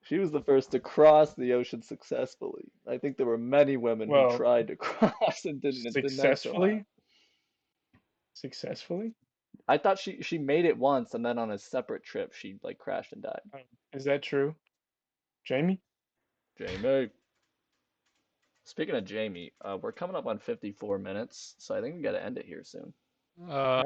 She was the first to cross the ocean successfully. I think there were many women who Well, tried to cross and didn't end so hot. Successfully. I thought she made it once and then on a separate trip she like crashed and died. Is that true, Jamie? Jamie. Speaking of Jamie, we're coming up on 54 minutes, so I think we got to end it here soon.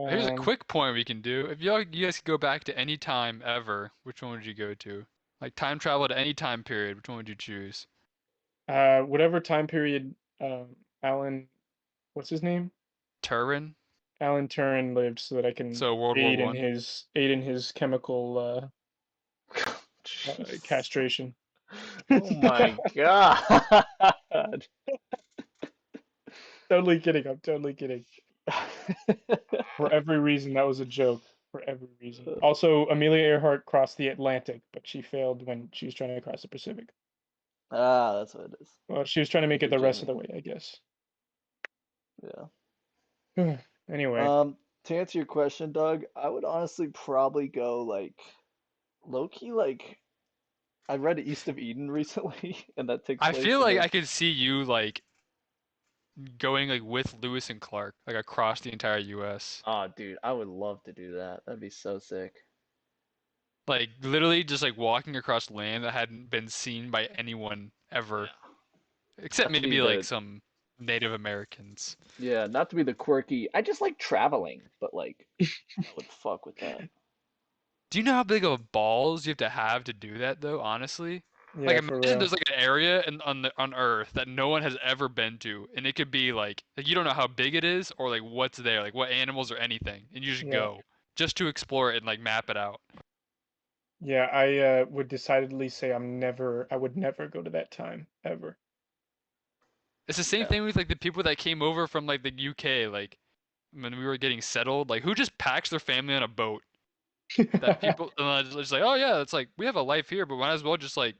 Here's a Um, quick point we can do. If you guys could go back to any time ever, which one would you go to? Like time travel to any time period, which one would you choose? whatever time period, Alan, what's his name? Turin? Alan Turing lived, so that I can So World War aid in One. his chemical Jeez. castration. Oh my God. Totally kidding. I'm totally kidding. For every reason, that was a joke. For for every reason. Also, Amelia Earhart crossed the Atlantic, but she failed when she was trying to cross the Pacific. Ah, that's what it is. Well, she was trying to make it the rest of the Jamie. way, I guess. Yeah. Anyway, To answer your question, Doug, I would honestly probably go like low-key like I read East of Eden recently, and that takes I place feel in like the- I could see you like going like with Lewis and Clark, like across the entire U.S. Oh, dude, I would love to do that. That'd be so sick. Like literally just like walking across land that hadn't been seen by anyone ever, except Not to be maybe like the- some Native Americans. Yeah, not to be the quirky. I just like traveling, but like I would fuck with that. Do you know how big of balls you have to do that though? Honestly, yeah, like for imagine real. there's like an area on Earth that no one has ever been to, and it could be like you don't know how big it is or like what's there, like what animals or anything, and you just Yeah. go just to explore it and like map it out. Yeah, I would decidedly say I would never go to that time ever. It's the same Yeah. thing with like the people that came over from like the UK, like when we were getting settled, like who just packs their family on a boat? That people just like, oh yeah, it's like we have a life here, but might as well just like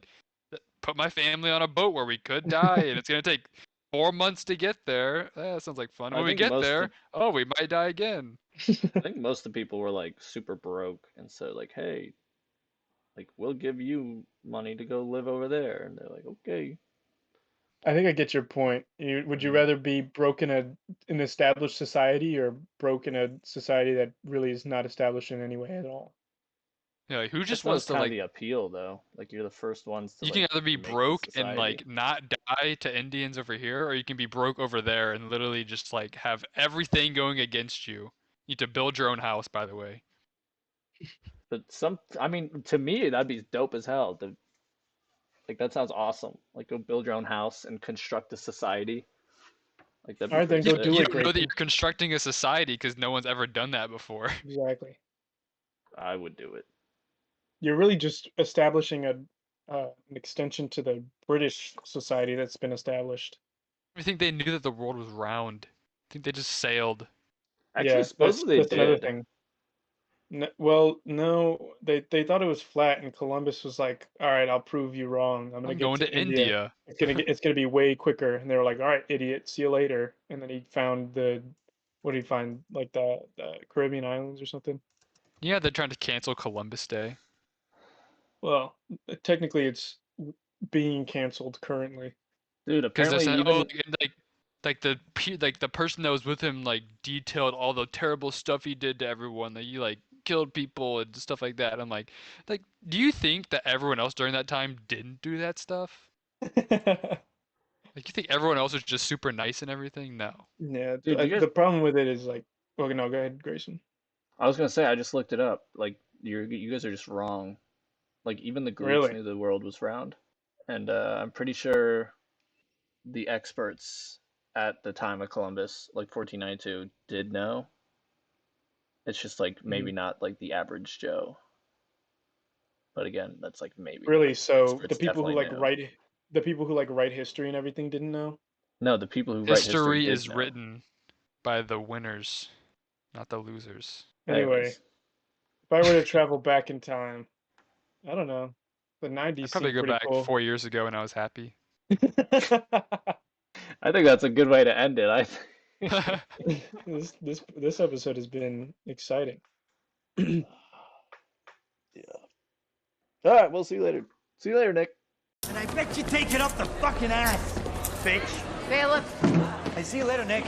put my family on a boat where we could die, and it's gonna take 4 months to get there. That sounds like fun. I When we think get most there, of- oh, we might die again. I think most of the people were like super broke, and so like, hey, like we'll give you money to go live over there, and they're like, okay. I think I get your point. Would you Mhm. rather be broke in an established society or broke in a society that really is not established in any way at all? Yeah, like who Just just that was wants to kind of like? the appeal, though. Like you're the first ones to You like can either be make the broke and society. like not die to Indians over here, or you can be broke over there and literally just like have everything going against you. You need to build your own house, by the way. But I mean, to me, that'd be dope as hell. Like that sounds awesome. Like go build your own house and construct a society. Like that'd be All right, then pretty go sick. do You it, don't know that Grayson. you're constructing a society because no one's ever done that before. Exactly. I would do it. You're really just establishing an extension to the British society that's been established. I think they knew that the world was round. I think they just sailed. Actually, Yeah, supposedly that's they another did. thing. Well, no, they thought it was flat, and Columbus was like, "All right, I'll prove you wrong. I'm gonna I'm get going to to India. India. It's gonna be way quicker." And they were like, "All right, idiot, see you later." And then he found what did he find? Like the Caribbean islands or something. Yeah, they're trying to cancel Columbus Day. Well, technically, it's being canceled currently. Dude, Because they're apparently saying, even oh, like the person that was with him like detailed all the terrible stuff he did to everyone. That he like killed people and stuff like that. I'm like, do you think that everyone else during that time didn't do that stuff? Like, you think everyone else was just super nice and everything? No. Yeah, Dude, you guys- the problem with it is like, well, no, go ahead, Grayson. I was gonna say I just looked it up. Like you guys are just wrong. Like even the Greeks Really? knew the world was round, and I'm pretty sure the experts at the time of Columbus, like 1492, did know. It's just like maybe not like the average Joe. But again, that's like maybe. Really? So Experts the people who definitely knew. write history and everything didn't know? No, the people who write history History did is know. written by the winners, not the losers. Anyway, Anyways. if I were to travel back in time, I don't know. The 90s I'd probably seemed go pretty back cool. 4 years ago and I was happy. I think that's a good way to end it. This episode has been exciting. Yeah. All right, we'll see you later. See you later, Nick. And I bet you take it up the fucking ass, bitch. Bailiff. I see you later, Nick.